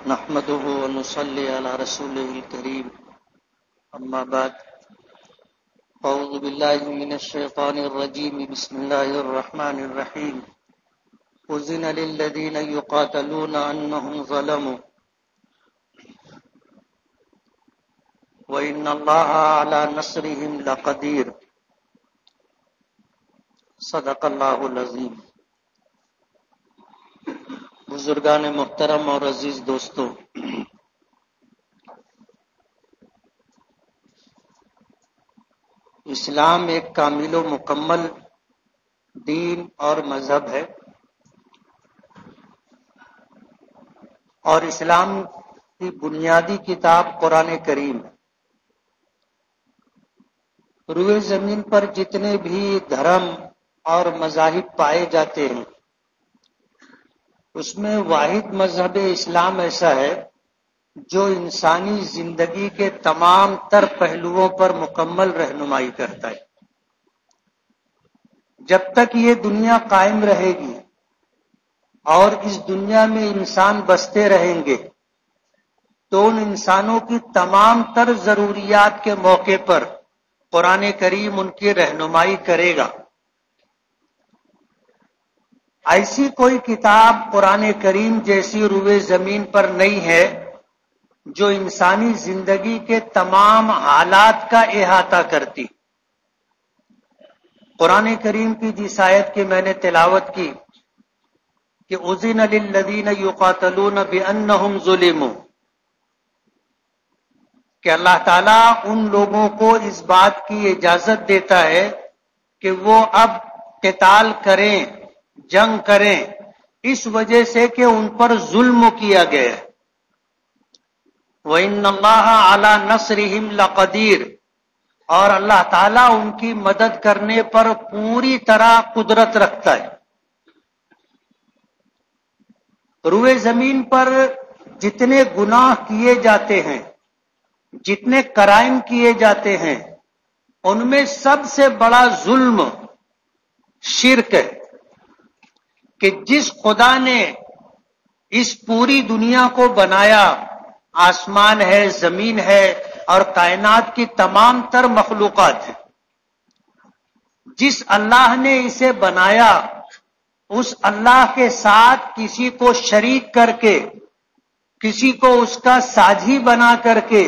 نحمده ونصلي على رسوله الكريم أما بعد أعوذ بالله من الشيطان الرجيم بسم الله الرحمن الرحيم أذن للذين يقاتلون أنهم ظلموا وإن الله على نصرهم لقدير صدق اللہ العظیم۔ بزرگان محترم اور عزیز دوستو، اسلام ایک کامل و مکمل دین اور مذہب ہے، اور اسلام کی بنیادی کتاب قرآن کریم ہے۔ روئے زمین پر جتنے بھی دھرم اور مذاہب پائے جاتے ہیں، اس میں واحد مذہب اسلام ایسا ہے جو انسانی زندگی کے تمام تر پہلوؤں پر مکمل رہنمائی کرتا ہے۔ جب تک یہ دنیا قائم رہے گی اور اس دنیا میں انسان بستے رہیں گے تو ان انسانوں کی تمام تر ضروریات کے موقع پر قرآن کریم ان کی رہنمائی کرے گا۔ ایسی کوئی کتاب قرآن کریم جیسی روئے زمین پر نہیں ہے جو انسانی زندگی کے تمام حالات کا احاطہ کرتی۔ قرآن کریم کی جس آیت کی میں نے تلاوت کی کہ اذن للذین یقاتلون بانہم ظلموا، کہ اللہ تعالیٰ ان لوگوں کو اس بات کی اجازت دیتا ہے کہ وہ اب قتال کریں، جنگ کریں، اس وجہ سے کہ ان پر ظلم کیا گیا ہے۔ وَإِنَّ اللَّهَ عَلَى نَصْرِهِمْ لَقَدِيرٌ، اور اللہ تعالیٰ ان کی مدد کرنے پر پوری طرح قدرت رکھتا ہے۔ روئے زمین پر جتنے گناہ کیے جاتے ہیں، جتنے کرائم کیے جاتے ہیں، ان میں سب سے بڑا ظلم شرک ہے، کہ جس خدا نے اس پوری دنیا کو بنایا، آسمان ہے، زمین ہے اور کائنات کی تمام تر مخلوقات ہیں، جس اللہ نے اسے بنایا اس اللہ کے ساتھ کسی کو شریک کر کے، کسی کو اس کا ساجی بنا کر کے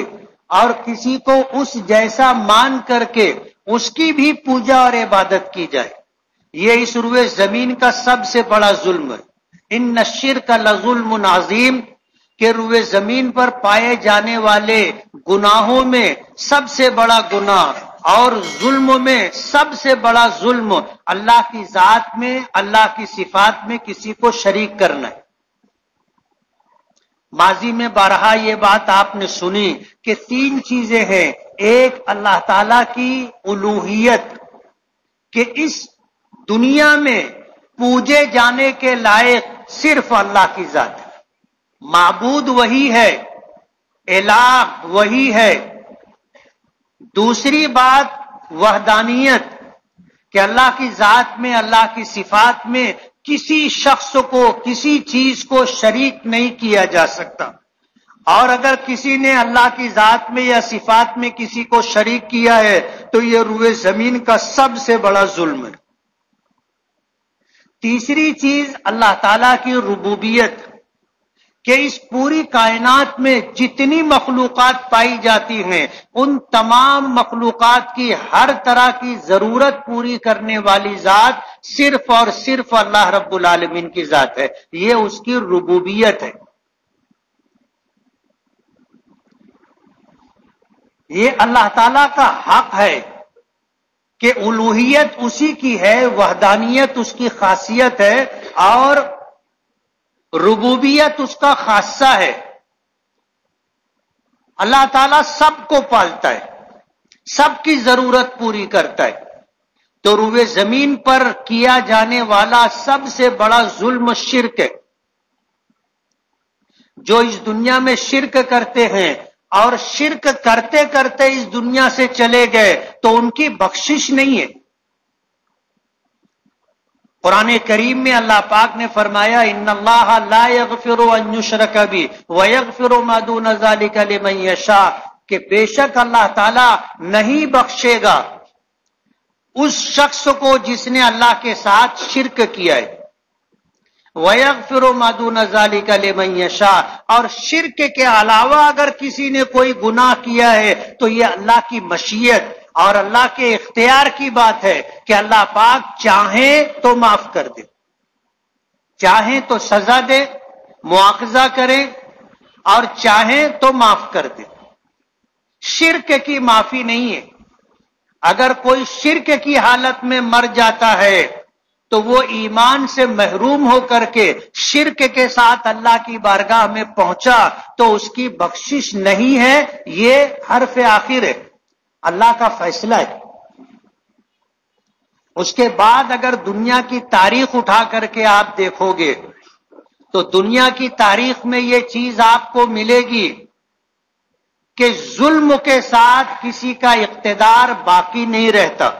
اور کسی کو اس جیسا مان کر کے اس کی بھی پوجا اور عبادت کی جائے، یہ اس روئے زمین کا سب سے بڑا ظلم ہے۔ ان الشرک لظلم عظیم، کہ روئے زمین پر پائے جانے والے گناہوں میں سب سے بڑا گناہ اور ظلم میں سب سے بڑا ظلم اللہ کی ذات میں، اللہ کی صفات میں کسی کو شریک کرنا ہے۔ ماضی میں بارہا یہ بات آپ نے سنی کہ 3 چیزیں ہیں۔ ایک، اللہ تعالی کی الوہیت، کہ اس دنیا میں پوجے جانے کے لائق صرف اللہ کی ذات ہے، معبود وہی ہے، الہ وہی ہے۔ دوسری بات وحدانیت، کہ اللہ کی ذات میں، اللہ کی صفات میں کسی شخص کو، کسی چیز کو شریک نہیں کیا جا سکتا، اور اگر کسی نے اللہ کی ذات میں یا صفات میں کسی کو شریک کیا ہے تو یہ روئے زمین کا سب سے بڑا ظلم ہے۔ تیسری چیز اللہ تعالیٰ کی ربوبیت، کہ اس پوری کائنات میں جتنی مخلوقات پائی جاتی ہیں ان تمام مخلوقات کی ہر طرح کی ضرورت پوری کرنے والی ذات صرف اور صرف اللہ رب العالمین کی ذات ہے، یہ اس کی ربوبیت ہے۔ یہ اللہ تعالیٰ کا حق ہے کہ الوہیت اسی کی ہے، وحدانیت اس کی خاصیت ہے اور ربوبیت اس کا خاصہ ہے۔ اللہ تعالیٰ سب کو پالتا ہے، سب کی ضرورت پوری کرتا ہے۔ تو روئے زمین پر کیا جانے والا سب سے بڑا ظلم شرک ہے۔ جو اس دنیا میں شرک کرتے ہیں اور شرک کرتے کرتے اس دنیا سے چلے گئے تو ان کی بخشش نہیں ہے۔ قرآن کریم میں اللہ پاک نے فرمایا ان اللہ لا یغفر ان یشرک بہ ویغفر ما دون ذلک لمن یشاء، کہ بے شک اللہ تعالی نہیں بخشے گا اس شخص کو جس نے اللہ کے ساتھ شرک کیا ہے، وَيَغْفِرُ مَا دُونَ ذَلِكَ لِمَن يَشَاءُ، اور شرک کے علاوہ اگر کسی نے کوئی گناہ کیا ہے تو یہ اللہ کی مشیت اور اللہ کے اختیار کی بات ہے کہ اللہ پاک چاہیں تو معاف کر دے، چاہیں تو سزا دے، مواخذہ کرے، اور چاہیں تو معاف کر دے۔ شرک کی معافی نہیں ہے۔ اگر کوئی شرک کی حالت میں مر جاتا ہے تو وہ ایمان سے محروم ہو کر کے شرک کے ساتھ اللہ کی بارگاہ میں پہنچا تو اس کی بخشش نہیں ہے، یہ حرف آخر ہے، اللہ کا فیصلہ ہے۔ اس کے بعد اگر دنیا کی تاریخ اٹھا کر کے آپ دیکھو گے تو دنیا کی تاریخ میں یہ چیز آپ کو ملے گی کہ ظلم کے ساتھ کسی کا اقتدار باقی نہیں رہتا۔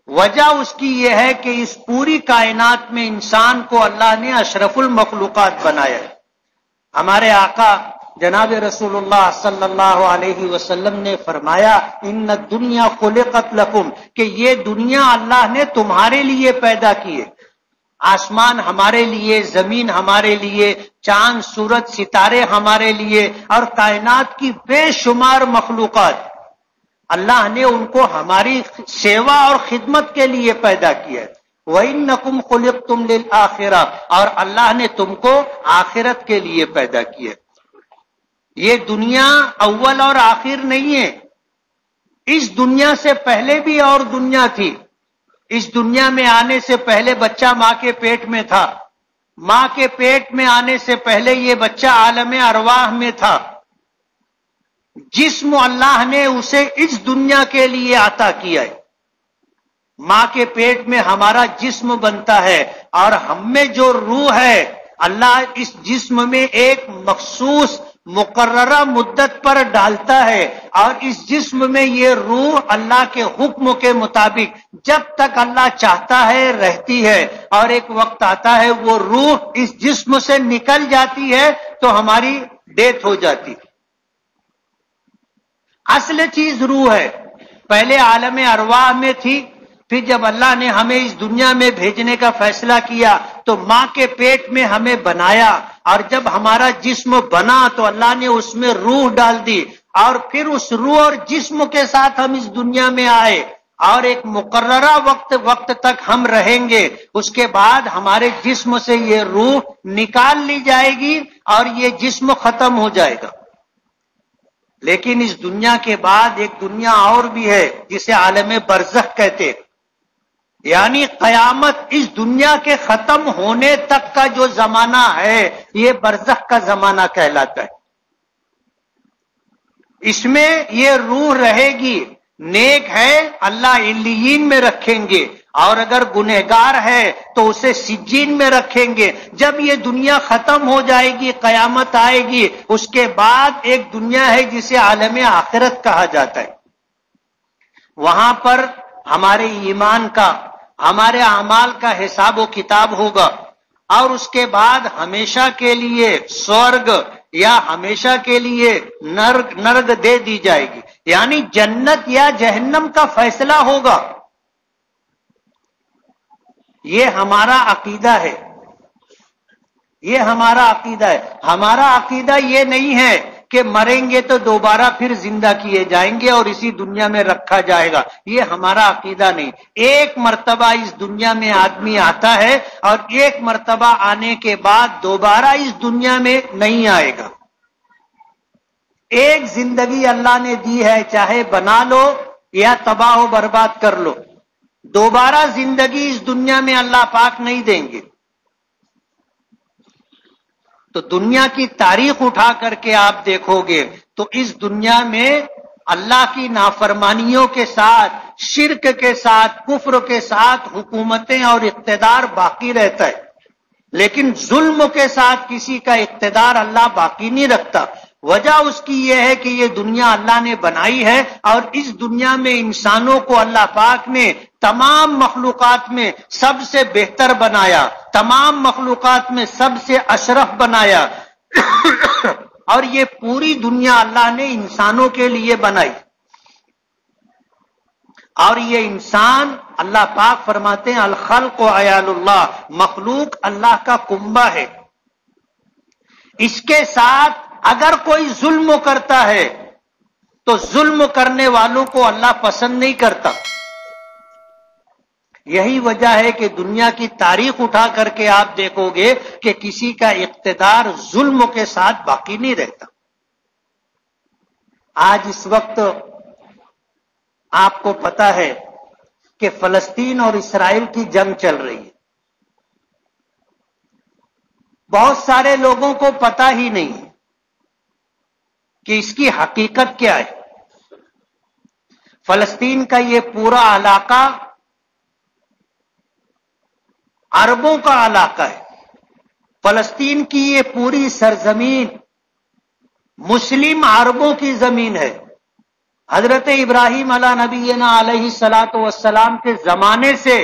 وجہ اس کی یہ ہے کہ اس پوری کائنات میں انسان کو اللہ نے اشرف المخلوقات بنایا ہے۔ ہمارے آقا جناب رسول اللہ صلی اللہ علیہ وسلم نے فرمایا ان الدنیا خلقت لکم، کہ یہ دنیا اللہ نے تمہارے لیے پیدا کی ہے۔ آسمان ہمارے لیے، زمین ہمارے لیے، چاند سورج ستارے ہمارے لیے، اور کائنات کی بے شمار مخلوقات، اللہ نے ان کو ہماری سیوا اور خدمت کے لیے پیدا کیا ہے۔ وَإِنَّكُمْ خُلِقْتُمْ لِلْآخِرَةِ، اور اللہ نے تم کو آخرت کے لیے پیدا کیا ہے۔ یہ دنیا اول اور آخر نہیں ہے، اس دنیا سے پہلے بھی اور دنیا تھی۔ اس دنیا میں آنے سے پہلے بچہ ماں کے پیٹ میں تھا، ماں کے پیٹ میں آنے سے پہلے یہ بچہ عالم ارواح میں تھا۔ جسم اللہ نے اسے اس دنیا کے لیے عطا کیا ہے۔ ماں کے پیٹ میں ہمارا جسم بنتا ہے اور ہم میں جو روح ہے اللہ اس جسم میں ایک مخصوص مقررہ مدت پر ڈالتا ہے، اور اس جسم میں یہ روح اللہ کے حکم کے مطابق جب تک اللہ چاہتا ہے رہتی ہے، اور ایک وقت آتا ہے وہ روح اس جسم سے نکل جاتی ہے تو ہماری ڈیتھ ہو جاتی ہے۔ اصل چیز روح ہے، پہلے عالم ارواح میں تھی، پھر جب اللہ نے ہمیں اس دنیا میں بھیجنے کا فیصلہ کیا تو ماں کے پیٹ میں ہمیں بنایا، اور جب ہمارا جسم بنا تو اللہ نے اس میں روح ڈال دی، اور پھر اس روح اور جسم کے ساتھ ہم اس دنیا میں آئے، اور ایک مقررہ وقت تک ہم رہیں گے۔ اس کے بعد ہمارے جسم سے یہ روح نکال لی جائے گی اور یہ جسم ختم ہو جائے گا۔ لیکن اس دنیا کے بعد ایک دنیا اور بھی ہے جسے عالم برزخ کہتے ہیں، یعنی قیامت، اس دنیا کے ختم ہونے تک کا جو زمانہ ہے یہ برزخ کا زمانہ کہلاتا ہے۔ اس میں یہ روح رہے گی، نیک ہے اللہ علیین میں رکھیں گے، اور اگر گنہگار ہے تو اسے سجین میں رکھیں گے۔ جب یہ دنیا ختم ہو جائے گی، قیامت آئے گی، اس کے بعد ایک دنیا ہے جسے عالم آخرت کہا جاتا ہے۔ وہاں پر ہمارے ایمان کا، ہمارے اعمال کا حساب و کتاب ہوگا، اور اس کے بعد ہمیشہ کے لیے سورگ یا ہمیشہ کے لیے نرگ دے دی جائے گی، یعنی جنت یا جہنم کا فیصلہ ہوگا۔ یہ ہمارا عقیدہ ہے، یہ ہمارا عقیدہ ہے۔ ہمارا عقیدہ یہ نہیں ہے کہ مریں گے تو دوبارہ پھر زندہ کیے جائیں گے اور اسی دنیا میں رکھا جائے گا، یہ ہمارا عقیدہ نہیں۔ ایک مرتبہ اس دنیا میں آدمی آتا ہے اور ایک مرتبہ آنے کے بعد دوبارہ اس دنیا میں نہیں آئے گا۔ ایک زندگی اللہ نے دی ہے، چاہے بنا لو یا تباہ و برباد کر لو، دوبارہ زندگی اس دنیا میں اللہ پاک نہیں دیں گے۔ تو دنیا کی تاریخ اٹھا کر کے آپ دیکھو گے تو اس دنیا میں اللہ کی نافرمانیوں کے ساتھ، شرک کے ساتھ، کفر کے ساتھ حکومتیں اور اقتدار باقی رہتا ہے، لیکن ظلم کے ساتھ کسی کا اقتدار اللہ باقی نہیں رکھتا۔ وجہ اس کی یہ ہے کہ یہ دنیا اللہ نے بنائی ہے اور اس دنیا میں انسانوں کو اللہ پاک نے تمام مخلوقات میں سب سے بہتر بنایا، تمام مخلوقات میں سب سے اشرف بنایا اور یہ پوری دنیا اللہ نے انسانوں کے لیے بنائی، اور یہ انسان اللہ پاک فرماتے ہیں الخلق عیال اللہ، مخلوق اللہ کا کنبہ ہے۔ اس کے ساتھ اگر کوئی ظلم کرتا ہے تو ظلم کرنے والوں کو اللہ پسند نہیں کرتا۔ یہی وجہ ہے کہ دنیا کی تاریخ اٹھا کر کے آپ دیکھو گے کہ کسی کا اقتدار ظلم کے ساتھ باقی نہیں رہتا۔ آج اس وقت آپ کو پتا ہے کہ فلسطین اور اسرائیل کی جنگ چل رہی ہے۔ بہت سارے لوگوں کو پتا ہی نہیں ہے کہ اس کی حقیقت کیا ہے۔ فلسطین کا یہ پورا علاقہ عربوں کا علاقہ ہے۔ فلسطین کی یہ پوری سرزمین مسلم عربوں کی زمین ہے۔ حضرت ابراہیم علیہ نبینا علیہ الصلوۃ والسلام کے زمانے سے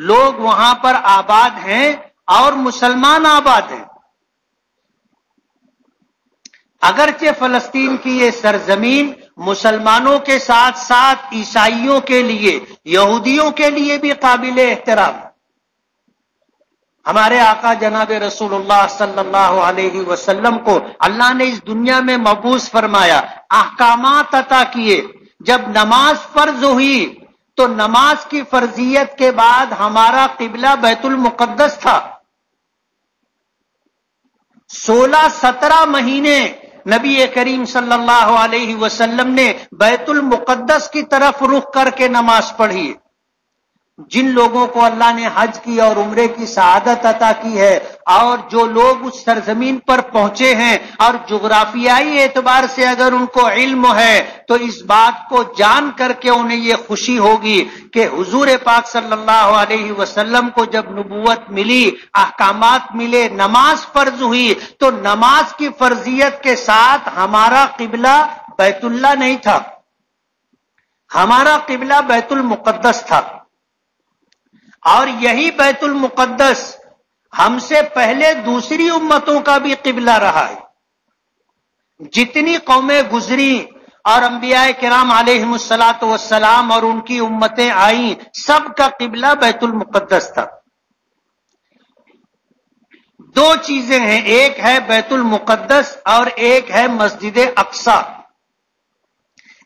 لوگ وہاں پر آباد ہیں اور مسلمان آباد ہیں۔ اگرچہ فلسطین کی یہ سرزمین مسلمانوں کے ساتھ ساتھ عیسائیوں کے لیے، یہودیوں کے لیے بھی قابل احترام ہے۔ ہمارے آقا جناب رسول اللہ صلی اللہ علیہ وسلم کو اللہ نے اس دنیا میں مبعوث فرمایا، احکامات عطا کیے۔ جب نماز فرض ہوئی تو نماز کی فرضیت کے بعد ہمارا قبلہ بیت المقدس تھا۔ 16-17 مہینے نبی کریم صلی اللہ علیہ وسلم نے بیت المقدس کی طرف رخ کر کے نماز پڑھی۔ جن لوگوں کو اللہ نے حج کی اور عمرے کی سعادت عطا کی ہے اور جو لوگ اس سرزمین پر پہنچے ہیں اور جغرافیائی اعتبار سے اگر ان کو علم ہے تو اس بات کو جان کر کے انہیں یہ خوشی ہوگی کہ حضور پاک صلی اللہ علیہ وسلم کو جب نبوت ملی، احکامات ملے، نماز فرض ہوئی تو نماز کی فرضیت کے ساتھ ہمارا قبلہ بیت اللہ نہیں تھا، ہمارا قبلہ بیت المقدس تھا۔ اور یہی بیت المقدس ہم سے پہلے دوسری امتوں کا بھی قبلہ رہا ہے۔ جتنی قومیں گزری اور انبیاء کرام علیہم الصلاۃ والسلام اور ان کی امتیں آئیں، سب کا قبلہ بیت المقدس تھا۔ دو چیزیں ہیں، ایک ہے بیت المقدس اور ایک ہے مسجد اقصی۔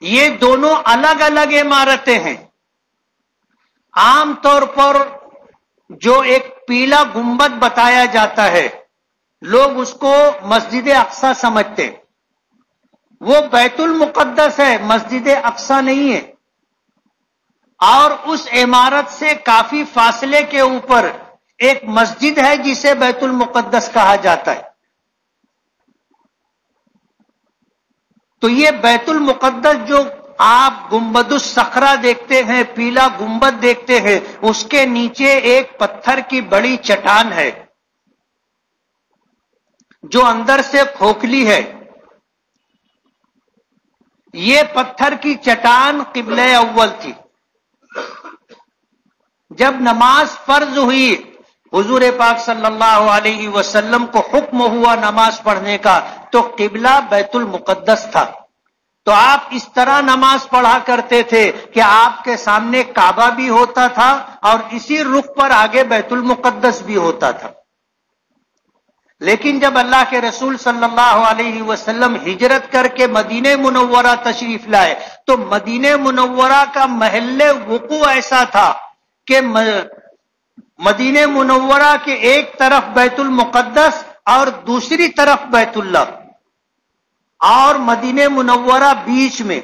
یہ دونوں الگ الگ عمارتیں ہیں۔ عام طور پر جو ایک پیلا گنبد بتایا جاتا ہے لوگ اس کو مسجد اقصی سمجھتے، وہ بیت المقدس ہے، مسجد اقصی نہیں ہے۔ اور اس عمارت سے کافی فاصلے کے اوپر ایک مسجد ہے جسے بیت المقدس کہا جاتا ہے۔ تو یہ بیت المقدس جو آپ گنبد الصخرہ دیکھتے ہیں، پیلا گنبد دیکھتے ہیں، اس کے نیچے ایک پتھر کی بڑی چٹان ہے جو اندر سے کھوکھلی ہے۔ یہ پتھر کی چٹان قبلہ اول تھی۔ جب نماز فرض ہوئی، حضور پاک صلی اللہ علیہ وسلم کو حکم ہوا نماز پڑھنے کا، تو قبلہ بیت المقدس تھا۔ تو آپ اس طرح نماز پڑھا کرتے تھے کہ آپ کے سامنے کعبہ بھی ہوتا تھا اور اسی رخ پر آگے بیت المقدس بھی ہوتا تھا۔ لیکن جب اللہ کے رسول صلی اللہ علیہ وسلم ہجرت کر کے مدینہ منورہ تشریف لائے تو مدینہ منورہ کا محل وقوع ایسا تھا کہ مدینہ منورہ کے ایک طرف بیت المقدس اور دوسری طرف بیت اللہ، اور مدینہ منورہ بیچ میں۔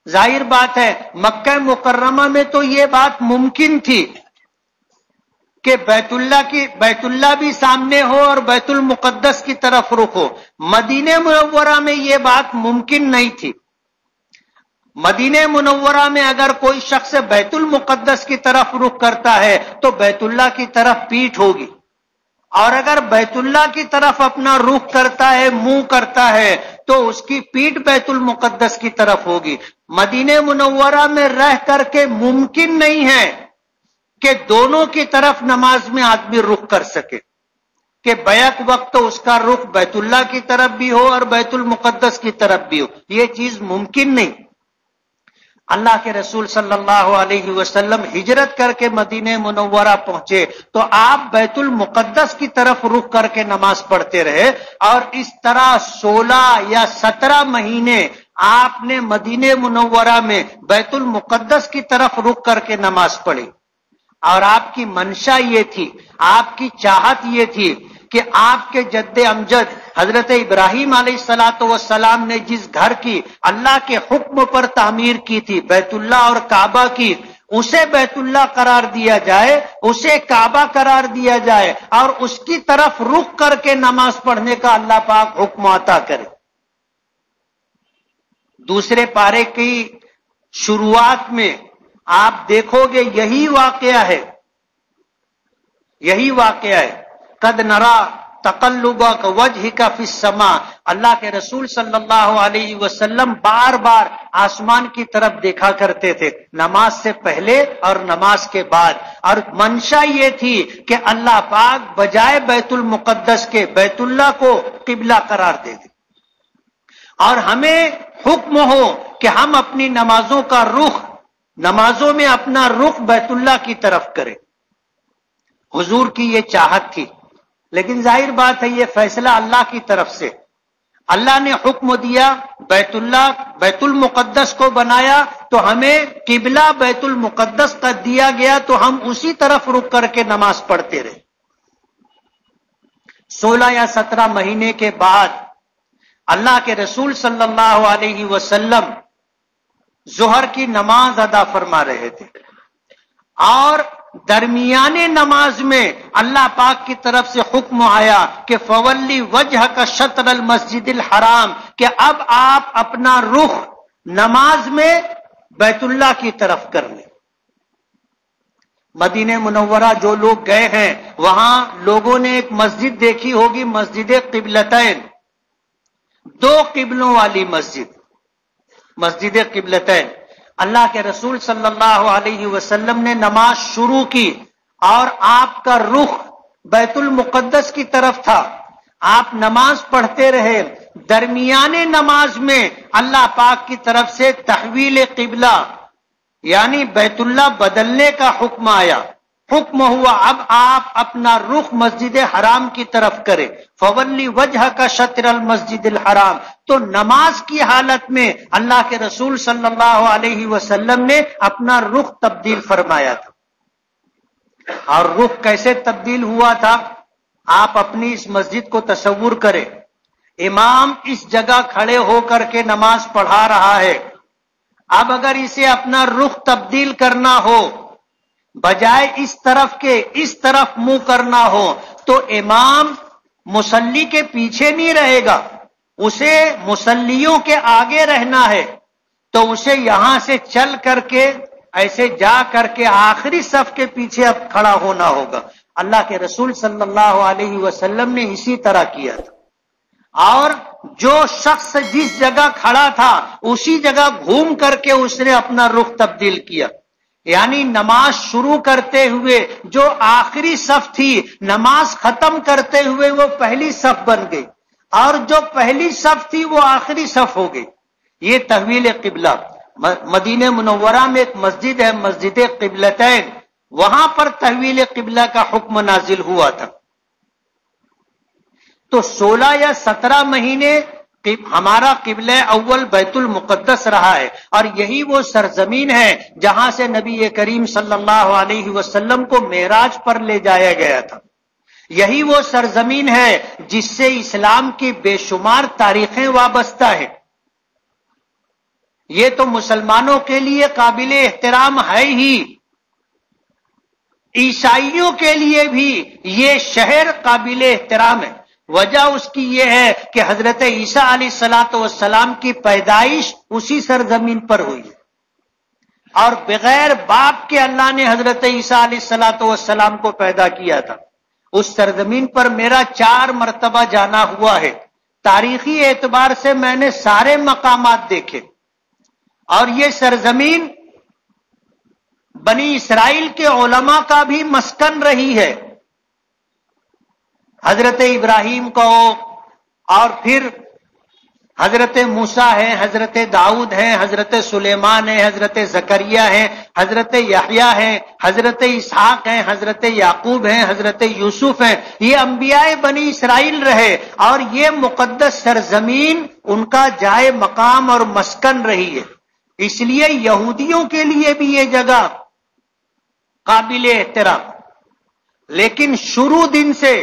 ظاہر بات ہے مکہ مکرمہ میں تو یہ بات ممکن تھی کہ بیت اللہ بھی سامنے ہو اور بیت المقدس کی طرف رخ ہو۔ مدینہ منورہ میں یہ بات ممکن نہیں تھی۔ مدینہ منورہ میں اگر کوئی شخص بیت المقدس کی طرف رخ کرتا ہے تو بیت اللہ کی طرف پیٹھ ہوگی، اور اگر بیت اللہ کی طرف اپنا رخ کرتا ہے، منہ کرتا ہے، تو اس کی پیٹھ بیت المقدس کی طرف ہوگی۔ مدینہ منورہ میں رہ کر کے ممکن نہیں ہے کہ دونوں کی طرف نماز میں آدمی رخ کر سکے، کہ بیک وقت اس کا رخ بیت اللہ کی طرف بھی ہو اور بیت المقدس کی طرف بھی ہو، یہ چیز ممکن نہیں۔ اللہ کے رسول صلی اللہ علیہ وسلم ہجرت کر کے مدینہ منورہ پہنچے تو آپ بیت المقدس کی طرف رخ کر کے نماز پڑھتے رہے، اور اس طرح 16 یا 17 مہینے آپ نے مدینہ منورہ میں بیت المقدس کی طرف رخ کر کے نماز پڑھی۔ اور آپ کی منشا یہ تھی، آپ کی چاہت یہ تھی کہ آپ کے جد امجد حضرت ابراہیم علیہ السلام نے جس گھر کی اللہ کے حکم پر تعمیر کی تھی، بیت اللہ اور کعبہ کی، اسے بیت اللہ قرار دیا جائے، اسے کعبہ قرار دیا جائے، اور اس کی طرف رخ کر کے نماز پڑھنے کا اللہ پاک حکم عطا کرے۔ دوسرے پارے کی شروعات میں آپ دیکھو گے یہی واقعہ ہے، یہی واقعہ ہے۔ قد نرا تقلبک وجہک فی السماء، اللہ کے رسول صلی اللہ علیہ وسلم بار بار آسمان کی طرف دیکھا کرتے تھے، نماز سے پہلے اور نماز کے بعد، اور منشا یہ تھی کہ اللہ پاک بجائے بیت المقدس کے بیت اللہ کو قبلہ قرار دے دے، اور ہمیں حکم ہو کہ ہم اپنی نمازوں کا رخ، نمازوں میں اپنا رخ بیت اللہ کی طرف کریں۔ حضور کی یہ چاہت تھی، لیکن ظاہر بات ہے یہ فیصلہ اللہ کی طرف سے، اللہ نے حکم دیا، بیت اللہ بیت المقدس کو بنایا تو ہمیں قبلہ بیت المقدس کا دیا گیا، تو ہم اسی طرف رک کر کے نماز پڑھتے رہے۔ 16 یا 17 مہینے کے بعد اللہ کے رسول صلی اللہ علیہ وسلم ظہر کی نماز ادا فرما رہے تھے، اور درمیانے نماز میں اللہ پاک کی طرف سے حکم آیا کہ فولی وجہک شطر المسجد الحرام، کہ اب آپ اپنا رخ نماز میں بیت اللہ کی طرف کر لیں۔ مدینہ منورہ جو لوگ گئے ہیں وہاں لوگوں نے ایک مسجد دیکھی ہوگی، مسجد قبلتین، 2 قبلوں والی مسجد، مسجد قبلتین۔ اللہ کے رسول صلی اللہ علیہ وسلم نے نماز شروع کی اور آپ کا رخ بیت المقدس کی طرف تھا، آپ نماز پڑھتے رہے، درمیانے نماز میں اللہ پاک کی طرف سے تحویل قبلہ یعنی بیت اللہ بدلنے کا حکم آیا، حکم ہوا اب آپ اپنا رخ مسجد حرام کی طرف کریں، فولی وجہ کا شطر المسجد الحرام۔ تو نماز کی حالت میں اللہ کے رسول صلی اللہ علیہ وسلم نے اپنا رخ تبدیل فرمایا تھا۔ اور رخ کیسے تبدیل ہوا تھا، آپ اپنی اس مسجد کو تصور کریں، امام اس جگہ کھڑے ہو کر کے نماز پڑھا رہا ہے، اب اگر اسے اپنا رخ تبدیل کرنا ہو، بجائے اس طرف کے اس طرف منہ کرنا ہو، تو امام مصلی کے پیچھے نہیں رہے گا، اسے مصلیوں کے آگے رہنا ہے، تو اسے یہاں سے چل کر کے ایسے جا کر کے آخری صف کے پیچھے اب کھڑا ہونا ہوگا۔ اللہ کے رسول صلی اللہ علیہ وسلم نے اسی طرح کیا تھا، اور جو شخص جس جگہ کھڑا تھا اسی جگہ گھوم کر کے اس نے اپنا رخ تبدیل کیا، یعنی نماز شروع کرتے ہوئے جو آخری صف تھی، نماز ختم کرتے ہوئے وہ پہلی صف بن گئی، اور جو پہلی صف تھی وہ آخری صف ہو گئی۔ یہ تحویل قبلہ۔ مدینہ منورہ میں ایک مسجد ہے، مسجد قبلتین، وہاں پر تحویل قبلہ کا حکم نازل ہوا تھا۔ تو 16 یا 17 مہینے ہمارا قبلہ اول بیت المقدس رہا ہے، اور یہی وہ سرزمین ہے جہاں سے نبی کریم صلی اللہ علیہ وسلم کو معراج پر لے جایا گیا تھا، یہی وہ سرزمین ہے جس سے اسلام کی بے شمار تاریخیں وابستہ ہیں۔ یہ تو مسلمانوں کے لیے قابل احترام ہے ہی، عیسائیوں کے لیے بھی یہ شہر قابل احترام ہے۔ وجہ اس کی یہ ہے کہ حضرت عیسیٰ علیہ السلام کی پیدائش اسی سرزمین پر ہوئی ہے، اور بغیر باپ کے اللہ نے حضرت عیسیٰ علیہ السلام کو پیدا کیا تھا۔ اس سرزمین پر میرا 4 مرتبہ جانا ہوا ہے، تاریخی اعتبار سے میں نے سارے مقامات دیکھے، اور یہ سرزمین بنی اسرائیل کے علماء کا بھی مسکن رہی ہے۔ حضرت ابراہیم کو، اور پھر حضرت موسیٰ ہیں، حضرت داؤد ہیں، حضرت سلیمان ہیں، حضرت زکریا ہیں، حضرت یحییٰ ہیں، حضرت اسحاق ہیں، حضرت یعقوب ہیں، حضرت یوسف ہیں، یہ انبیاء بنی اسرائیل رہے، اور یہ مقدس سرزمین ان کا جائے مقام اور مسکن رہی ہے۔ اس لیے یہودیوں کے لیے بھی یہ جگہ قابل احترام، لیکن شروع دن سے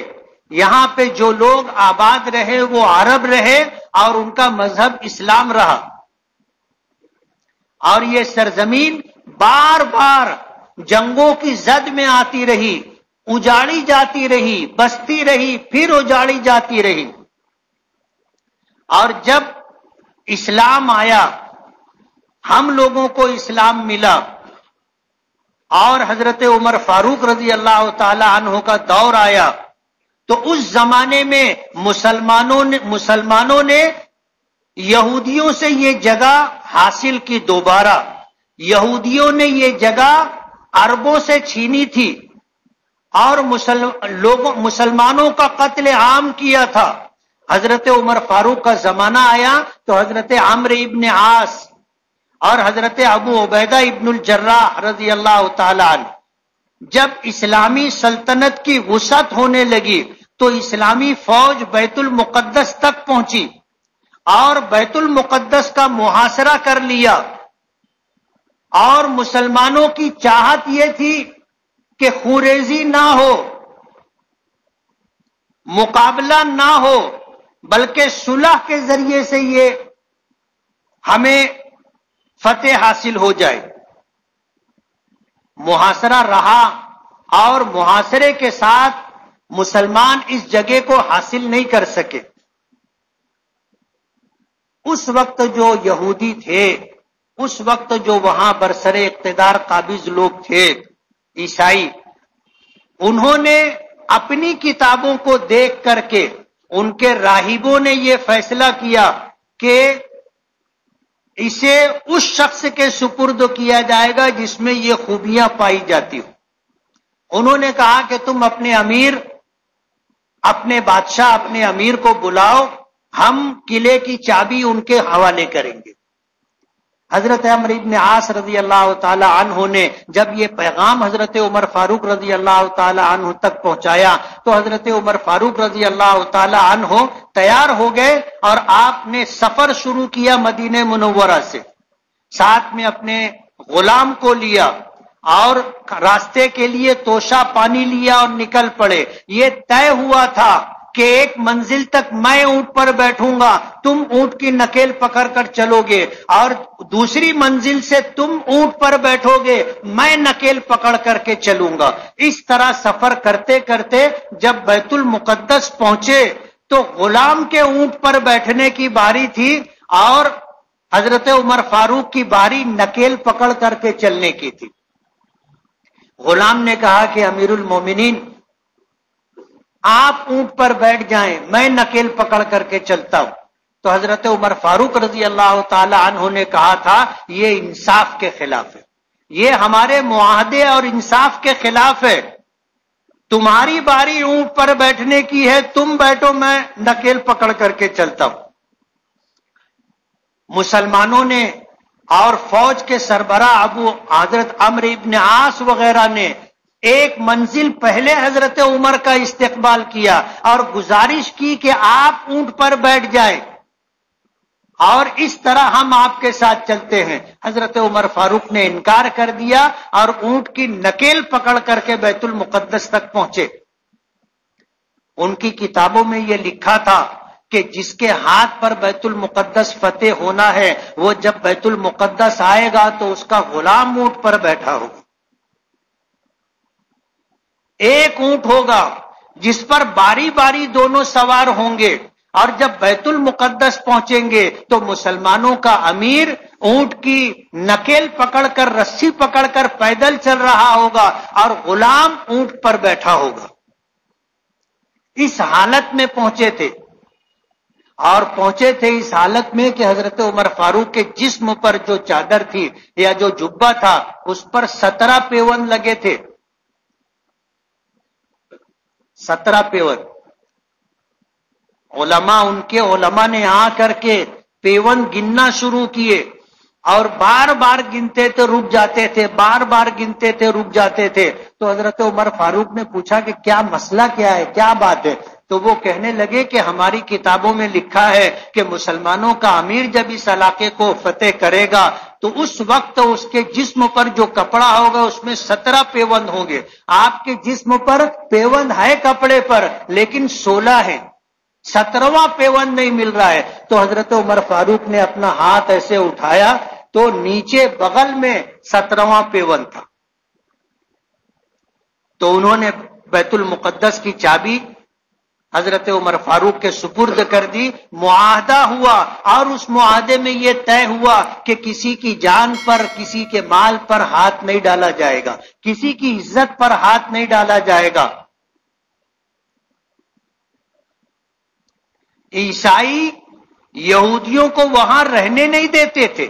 یہاں پہ جو لوگ آباد رہے وہ عرب رہے، اور ان کا مذہب اسلام رہا، اور یہ سرزمین بار بار جنگوں کی زد میں آتی رہی، اجاڑی جاتی رہی، بستی رہی، پھر اجاڑی جاتی رہی، اور جب اسلام آیا، ہم لوگوں کو اسلام ملا، اور حضرت عمر فاروق رضی اللہ تعالی عنہ کا دور آیا، تو اس زمانے میں مسلمانوں نے یہودیوں سے یہ جگہ حاصل کی دوبارہ۔ یہودیوں نے یہ جگہ عربوں سے چھینی تھی، اور مسلمانوں کا قتل عام کیا تھا۔ حضرت عمر فاروق کا زمانہ آیا تو حضرت عمرو ابن عاص اور حضرت ابو عبیدہ ابن الجراح رضی اللہ تعالی عنہ، جب اسلامی سلطنت کی وسعت ہونے لگی تو اسلامی فوج بیت المقدس تک پہنچی، اور بیت المقدس کا محاصرہ کر لیا، اور مسلمانوں کی چاہت یہ تھی کہ خوریزی نہ ہو، مقابلہ نہ ہو، بلکہ صلح کے ذریعے سے یہ ہمیں فتح حاصل ہو جائے۔ محاصرہ رہا، اور محاصرے کے ساتھ مسلمان اس جگہ کو حاصل نہیں کر سکے۔ اس وقت جو یہودی تھے، اس وقت جو وہاں برسر اقتدار قابض لوگ تھے، عیسائی، انہوں نے اپنی کتابوں کو دیکھ کر کے ان کے راہبوں نے یہ فیصلہ کیا کہ اسے اس شخص کے سپرد کیا جائے گا جس میں یہ خوبیاں پائی جاتی ہوں۔ انہوں نے کہا کہ تم اپنے امیر، اپنے بادشاہ، اپنے امیر کو بلاؤ، ہم قلعے کی چابی ان کے حوالے کریں گے۔ حضرت عمرو بن عاص رضی اللہ تعالی عنہ نے جب یہ پیغام حضرت عمر فاروق رضی اللہ تعالی عنہ تک پہنچایا تو حضرت عمر فاروق رضی اللہ تعالی عنہ تیار ہو گئے، اور آپ نے سفر شروع کیا مدینہ منورہ سے، ساتھ میں اپنے غلام کو لیا، اور راستے کے لیے توشہ پانی لیا اور نکل پڑے۔ یہ طے ہوا تھا کہ ایک منزل تک میں اونٹ پر بیٹھوں گا، تم اونٹ کی نکیل پکڑ کر چلو گے، اور دوسری منزل سے تم اونٹ پر بیٹھو گے، میں نکیل پکڑ کر کے چلوں گا۔ اس طرح سفر کرتے کرتے جب بیت المقدس پہنچے تو غلام کے اونٹ پر بیٹھنے کی باری تھی، اور حضرت عمر فاروق کی باری نکیل پکڑ کر کے چلنے کی تھی۔ غلام نے کہا کہ امیر المومنین، آپ اونٹ پر بیٹھ جائیں، میں نکیل پکڑ کر کے چلتا ہوں۔ تو حضرت عمر فاروق رضی اللہ تعالی عنہ نے کہا تھا یہ انصاف کے خلاف ہے، یہ ہمارے معاہدے اور انصاف کے خلاف ہے، تمہاری باری اونٹ پر بیٹھنے کی ہے، تم بیٹھو، میں نکیل پکڑ کر کے چلتا ہوں۔ مسلمانوں نے اور فوج کے سربراہ ابو حضرت عمرو ابن عاص وغیرہ نے ایک منزل پہلے حضرت عمر کا استقبال کیا اور گزارش کی کہ آپ اونٹ پر بیٹھ جائیں، اور اس طرح ہم آپ کے ساتھ چلتے ہیں۔ حضرت عمر فاروق نے انکار کر دیا اور اونٹ کی نکیل پکڑ کر کے بیت المقدس تک پہنچے۔ ان کی کتابوں میں یہ لکھا تھا کہ جس کے ہاتھ پر بیت المقدس فتح ہونا ہے وہ جب بیت المقدس آئے گا تو اس کا غلام اونٹ پر بیٹھا ہوگا، ایک اونٹ ہوگا جس پر باری باری دونوں سوار ہوں گے، اور جب بیت المقدس پہنچیں گے تو مسلمانوں کا امیر اونٹ کی نکیل پکڑ کر، رسی پکڑ کر پیدل چل رہا ہوگا، اور غلام اونٹ پر بیٹھا ہوگا۔ اس حالت میں پہنچے تھے، اور پہنچے تھے اس حالت میں کہ حضرت عمر فاروق کے جسم پر جو چادر تھی یا جو جبہ تھا اس پر 17 پیوند لگے تھے. 17 پیوند. علماء نے آ کر کے پیوند گننا شروع کیے اور بار بار گنتے تھے رک جاتے تھے، بار بار گنتے تھے رک جاتے تھے. تو حضرت عمر فاروق نے پوچھا کہ کیا مسئلہ کیا ہے، کیا بات ہے؟ تو وہ کہنے لگے کہ ہماری کتابوں میں لکھا ہے کہ مسلمانوں کا امیر جب اس علاقے کو فتح کرے گا تو اس وقت اس کے جسم پر جو کپڑا ہوگا اس میں 17 پیوند ہوں گے. آپ کے جسم پر پیوند ہے کپڑے پر لیکن 16 ہے، 17واں پیوند نہیں مل رہا ہے. تو حضرت عمر فاروق نے اپنا ہاتھ ایسے اٹھایا تو نیچے بغل میں 17واں پیوند تھا. تو انہوں نے بیت المقدس کی چابی حضرت عمر فاروق کے سپرد کر دی. معاہدہ ہوا اور اس معاہدے میں یہ طے ہوا کہ کسی کی جان پر، کسی کے مال پر ہاتھ نہیں ڈالا جائے گا، کسی کی عزت پر ہاتھ نہیں ڈالا جائے گا. عیسائی یہودیوں کو وہاں رہنے نہیں دیتے تھے.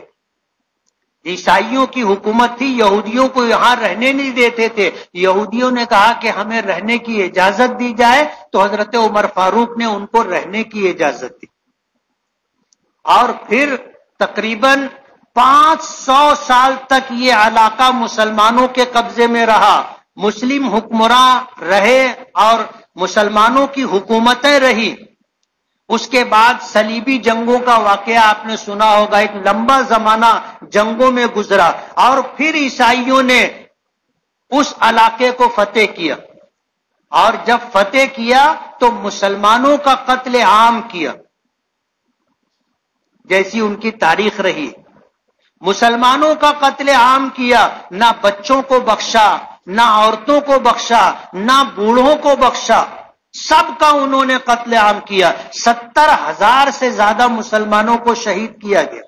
عیسائیوں کی حکومت تھی، یہودیوں کو یہاں رہنے نہیں دیتے تھے. یہودیوں نے کہا کہ ہمیں رہنے کی اجازت دی جائے تو حضرت عمر فاروق نے ان کو رہنے کی اجازت دی. اور پھر تقریباً 500 سال تک یہ علاقہ مسلمانوں کے قبضے میں رہا. مسلم حکمراں رہے اور مسلمانوں کی حکومتیں رہی. اس کے بعد صلیبی جنگوں کا واقعہ آپ نے سنا ہوگا، ایک لمبا زمانہ جنگوں میں گزرا اور پھر عیسائیوں نے اس علاقے کو فتح کیا. اور جب فتح کیا تو مسلمانوں کا قتل عام کیا، جیسی ان کی تاریخ رہی. مسلمانوں کا قتل عام کیا، نہ بچوں کو بخشا، نہ عورتوں کو بخشا، نہ بوڑھوں کو بخشا، سب کا انہوں نے قتل عام کیا. 70,000 سے زیادہ مسلمانوں کو شہید کیا گیا.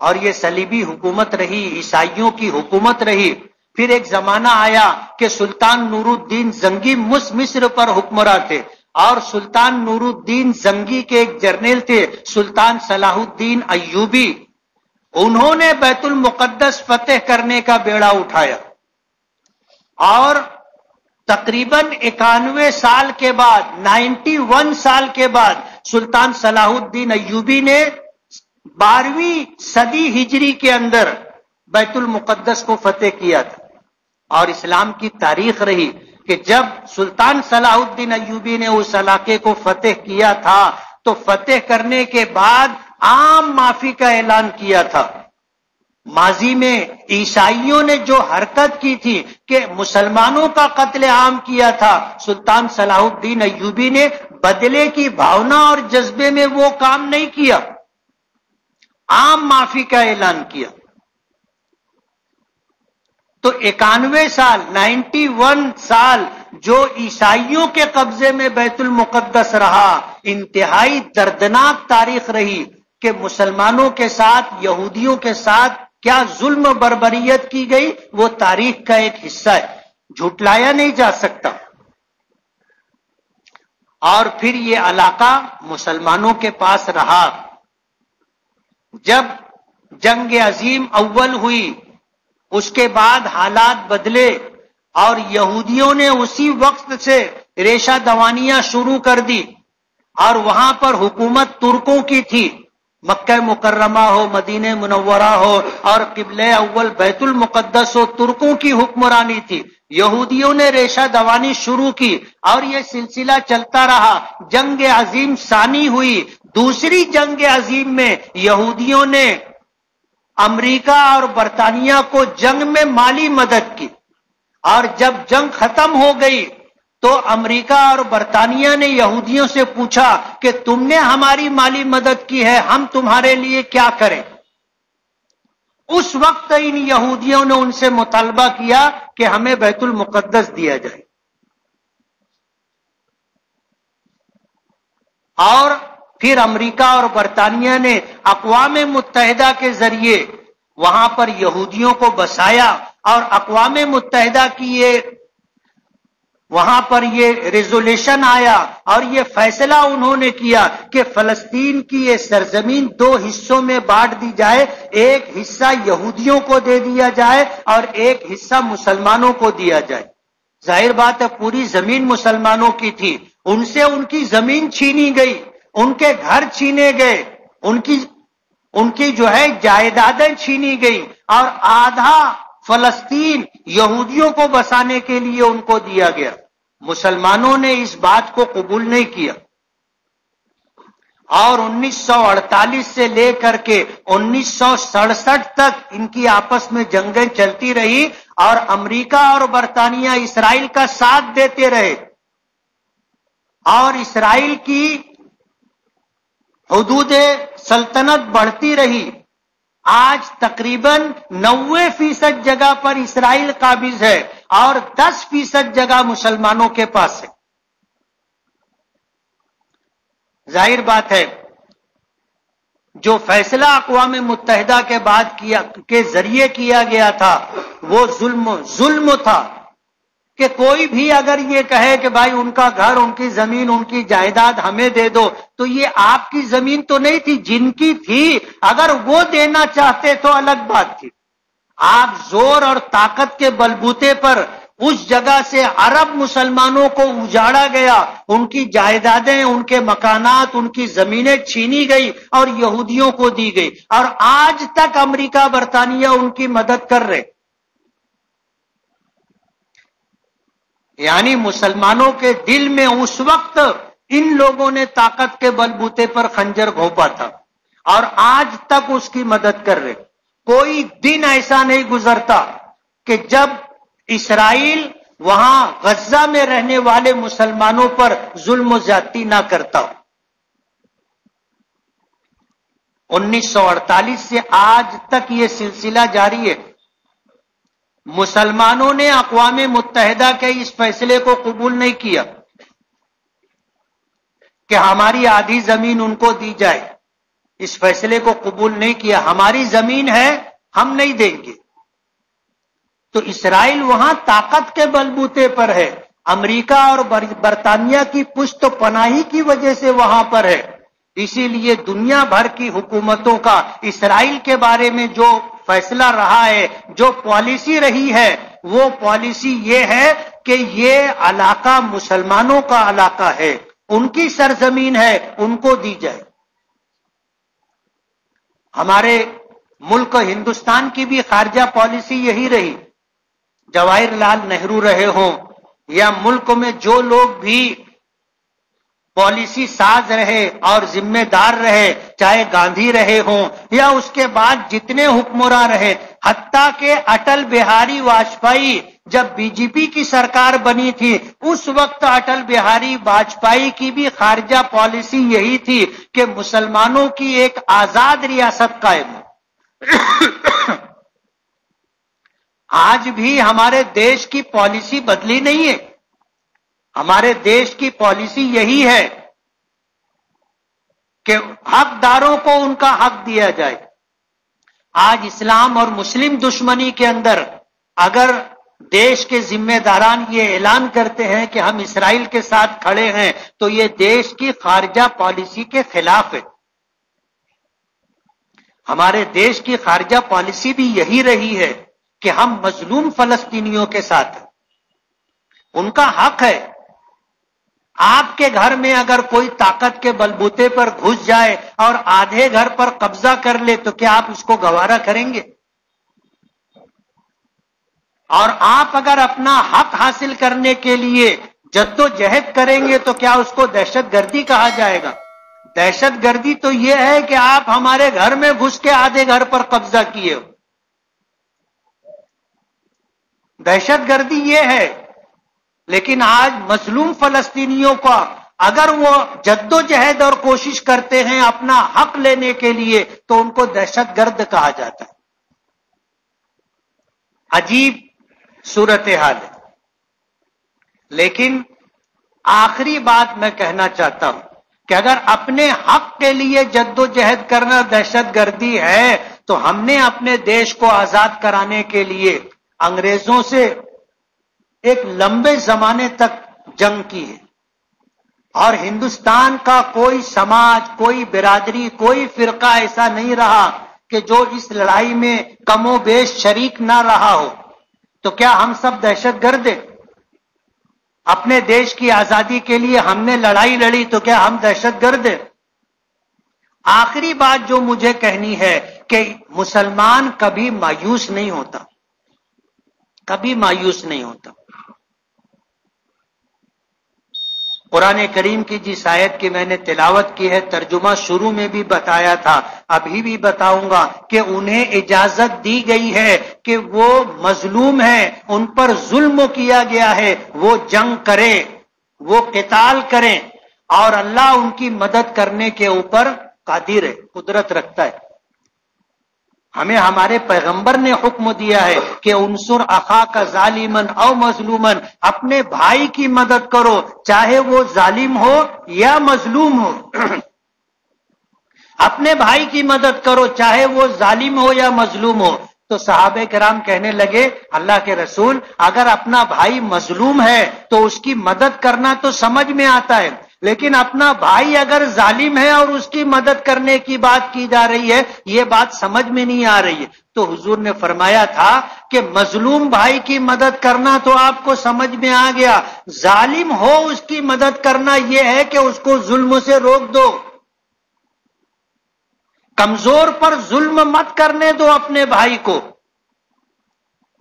اور یہ صلیبی حکومت رہی، عیسائیوں کی حکومت رہی. پھر ایک زمانہ آیا کہ سلطان نور الدین زنگی مصر پر حکمراں تھے، اور سلطان نور الدین زنگی کے ایک جرنیل تھے سلطان صلاح الدین ایوبی. انہوں نے بیت المقدس فتح کرنے کا بیڑا اٹھایا اور تقریباً 91 سال کے بعد، 91 سال کے بعد سلطان صلاح الدین ایوبی نے 12ویں صدی ہجری کے اندر بیت المقدس کو فتح کیا تھا. اور اسلام کی تاریخ رہی کہ جب سلطان صلاح الدین ایوبی نے اس علاقے کو فتح کیا تھا تو فتح کرنے کے بعد عام معافی کا اعلان کیا تھا. ماضی میں عیسائیوں نے جو حرکت کی تھی کہ مسلمانوں کا قتل عام کیا تھا، سلطان صلاح الدین ایوبی نے بدلے کی بھاونا اور جذبے میں وہ کام نہیں کیا، عام معافی کا اعلان کیا. تو 91 سال، 91 سال جو عیسائیوں کے قبضے میں بیت المقدس رہا، انتہائی دردناک تاریخ رہی کہ مسلمانوں کے ساتھ، یہودیوں کے ساتھ کیا ظلم و بربریت کی گئی، وہ تاریخ کا ایک حصہ ہے، جھٹلایا نہیں جا سکتا. اور پھر یہ علاقہ مسلمانوں کے پاس رہا. جب جنگ عظیم اول ہوئی اس کے بعد حالات بدلے اور یہودیوں نے اسی وقت سے ریشہ دوانیاں شروع کر دی اور وہاں پر حکومت ترکوں کی تھی. مکہ مکرمہ ہو، مدینہ منورہ ہو اور قبلہ اول بیت المقدس ہو، ترکوں کی حکمرانی تھی. یہودیوں نے ریشہ دوانی شروع کی اور یہ سلسلہ چلتا رہا. جنگ عظیم ثانی ہوئی. دوسری جنگ عظیم میں یہودیوں نے امریکہ اور برطانیہ کو جنگ میں مالی مدد کی، اور جب جنگ ختم ہو گئی تو امریکہ اور برطانیہ نے یہودیوں سے پوچھا کہ تم نے ہماری مالی مدد کی ہے، ہم تمہارے لیے کیا کریں؟ اس وقت ان یہودیوں نے ان سے مطالبہ کیا کہ ہمیں بیت المقدس دیا جائے. اور پھر امریکہ اور برطانیہ نے اقوام متحدہ کے ذریعے وہاں پر یہودیوں کو بسایا، اور اقوام متحدہ کی یہ وہاں پر یہ ریزولوشن آیا اور یہ فیصلہ انہوں نے کیا کہ فلسطین کی یہ سرزمین 2 حصوں میں بانٹ دی جائے، ایک حصہ یہودیوں کو دے دیا جائے اور ایک حصہ مسلمانوں کو دیا جائے۔ ظاہر بات ہے پوری زمین مسلمانوں کی تھی، ان سے ان کی زمین چھینی گئی، ان کے گھر چھینے گئے، ان کی جو ہے جائیدادیں چھینی گئی، اور آدھا فلسطین یہودیوں کو بسانے کے لیے ان کو دیا گیا۔ مسلمانوں نے اس بات کو قبول نہیں کیا، اور 1948 سے لے کر کے 1967 تک ان کی آپس میں جنگیں چلتی رہی، اور امریکہ اور برطانیہ اسرائیل کا ساتھ دیتے رہے، اور اسرائیل کی حدود سلطنت بڑھتی رہی۔ آج تقریباً 90% جگہ پر اسرائیل قابض ہے اور 10% جگہ مسلمانوں کے پاس ہے۔ ظاہر بات ہے جو فیصلہ اقوام متحدہ کے بعد کے ذریعے کیا گیا تھا وہ ظلم تھا، کہ کوئی بھی اگر یہ کہے کہ بھائی ان کا گھر، ان کی زمین، ان کی جائیداد ہمیں دے دو، تو یہ آپ کی زمین تو نہیں تھی، جن کی تھی اگر وہ دینا چاہتے تو الگ بات تھی۔ آپ زور اور طاقت کے بلبوتے پر اس جگہ سے عرب مسلمانوں کو اجاڑا گیا، ان کی جائیدادیں، ان کے مکانات، ان کی زمینیں چھینی گئی اور یہودیوں کو دی گئی، اور آج تک امریکہ برطانیہ ان کی مدد کر رہے۔ یعنی مسلمانوں کے دل میں اس وقت ان لوگوں نے طاقت کے بلبوتے پر خنجر گھونپا تھا، اور آج تک اس کی مدد کر رہے۔ کوئی دن ایسا نہیں گزرتا کہ جب اسرائیل وہاں غزہ میں رہنے والے مسلمانوں پر ظلم و زیادتی نہ کرتا۔ 1948 سے آج تک یہ سلسلہ جاری ہے۔ مسلمانوں نے اقوام متحدہ کے اس فیصلے کو قبول نہیں کیا کہ ہماری آدھی زمین ان کو دی جائے، اس فیصلے کو قبول نہیں کیا۔ ہماری زمین ہے، ہم نہیں دیں گے۔ تو اسرائیل وہاں طاقت کے بلبوتے پر ہے، امریکہ اور برطانیہ کی پشت پناہی کی وجہ سے وہاں پر ہے۔ اسی لیے دنیا بھر کی حکومتوں کا اسرائیل کے بارے میں جو فیصلہ رہا ہے، جو پالیسی رہی ہے، وہ پالیسی یہ ہے کہ یہ علاقہ مسلمانوں کا علاقہ ہے، ان کی سرزمین ہے، ان کو دی جائے۔ ہمارے ملک ہندوستان کی بھی خارجہ پالیسی یہی رہی، جواہر لال نہرو رہے ہوں یا ملک میں جو لوگ بھی پالیسی ساز رہے اور ذمہ دار رہے، چاہے گاندھی رہے ہوں یا اس کے بعد جتنے حکمراں رہے، حتیٰ کہ اٹل بہاری واجپئی جب بی جے پی کی سرکار بنی تھی، اس وقت اٹل بہاری واجپئی کی بھی خارجہ پالیسی یہی تھی کہ مسلمانوں کی ایک آزاد ریاست قائم ہو۔ آج بھی ہمارے دیش کی پالیسی بدلی نہیں ہے، ہمارے دیش کی پالیسی یہی ہے کہ حقداروں کو ان کا حق دیا جائے۔ آج اسلام اور مسلم دشمنی کے اندر اگر دیش کے ذمہ داران یہ اعلان کرتے ہیں کہ ہم اسرائیل کے ساتھ کھڑے ہیں تو یہ دیش کی خارجہ پالیسی کے خلاف ہے۔ ہمارے دیش کی خارجہ پالیسی بھی یہی رہی ہے کہ ہم مظلوم فلسطینیوں کے ساتھ ہیں، ان کا حق ہے۔ آپ کے گھر میں اگر کوئی طاقت کے بلبوتے پر گھس جائے اور آدھے گھر پر قبضہ کر لے تو کیا آپ اس کو گوارا کریں گے؟ اور آپ اگر اپنا حق حاصل کرنے کے لیے جدوجہد کریں گے تو کیا اس کو دہشت گردی کہا جائے گا؟ دہشت گردی تو یہ ہے کہ آپ ہمارے گھر میں گھس کے آدھے گھر پر قبضہ کیے ہو، دہشت گردی یہ ہے۔ لیکن آج مظلوم فلسطینیوں کا اگر وہ جدوجہد اور کوشش کرتے ہیں اپنا حق لینے کے لیے تو ان کو دہشت گرد کہا جاتا ہے۔ عجیب صورتحال ہے۔ لیکن آخری بات میں کہنا چاہتا ہوں کہ اگر اپنے حق کے لیے جدوجہد کرنا دہشت گردی ہے تو ہم نے اپنے دیش کو آزاد کرانے کے لیے انگریزوں سے ایک لمبے زمانے تک جنگ کی ہے، اور ہندوستان کا کوئی سماج، کوئی برادری، کوئی فرقہ ایسا نہیں رہا کہ جو اس لڑائی میں کم و بیش شریک نہ رہا ہو۔ تو کیا ہم سب دہشت گرد ہیں؟ اپنے دیش کی آزادی کے لیے ہم نے لڑائی لڑی، تو کیا ہم دہشت گرد ہیں؟ آخری بات جو مجھے کہنی ہے کہ مسلمان کبھی مایوس نہیں ہوتا، کبھی مایوس نہیں ہوتا۔ قرآن کریم کی جس آیت کی میں نے تلاوت کی ہے، ترجمہ شروع میں بھی بتایا تھا، ابھی بھی بتاؤں گا کہ انہیں اجازت دی گئی ہے کہ وہ مظلوم ہیں، ان پر ظلم کیا گیا ہے، وہ جنگ کریں، وہ قتال کریں، اور اللہ ان کی مدد کرنے کے اوپر قادر ہے، قدرت رکھتا ہے۔ ہمیں ہمارے پیغمبر نے حکم دیا ہے کہ انصر اخاک ظالما او مظلوما، اپنے بھائی کی مدد کرو چاہے وہ ظالم ہو یا مظلوم ہو، اپنے بھائی کی مدد کرو چاہے وہ ظالم ہو یا مظلوم ہو۔ تو صحابہ کرام کہنے لگے اللہ کے رسول، اگر اپنا بھائی مظلوم ہے تو اس کی مدد کرنا تو سمجھ میں آتا ہے، لیکن اپنا بھائی اگر ظالم ہے اور اس کی مدد کرنے کی بات کی جا رہی ہے، یہ بات سمجھ میں نہیں آ رہی ہے۔ تو حضور نے فرمایا تھا کہ مظلوم بھائی کی مدد کرنا تو آپ کو سمجھ میں آ گیا، ظالم ہو اس کی مدد کرنا یہ ہے کہ اس کو ظلم سے روک دو، کمزور پر ظلم مت کرنے دو اپنے بھائی کو۔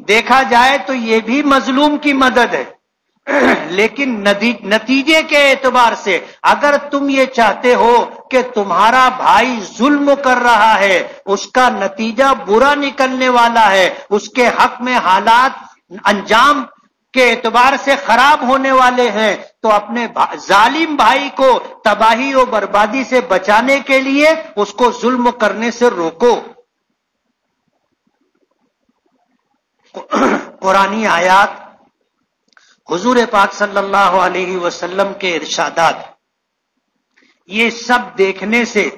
دیکھا جائے تو یہ بھی مظلوم کی مدد ہے، لیکن نتیجے کے اعتبار سے اگر تم یہ چاہتے ہو کہ تمہارا بھائی ظلم کر رہا ہے، اس کا نتیجہ برا نکلنے والا ہے، اس کے حق میں حالات انجام کے اعتبار سے خراب ہونے والے ہیں، تو اپنے ظالم بھائی کو تباہی و بربادی سے بچانے کے لیے اس کو ظلم کرنے سے روکو۔ قرآنی آیات، حضور پاک صلی اللہ علیہ وسلم کے ارشادات، یہ سب دیکھنے سے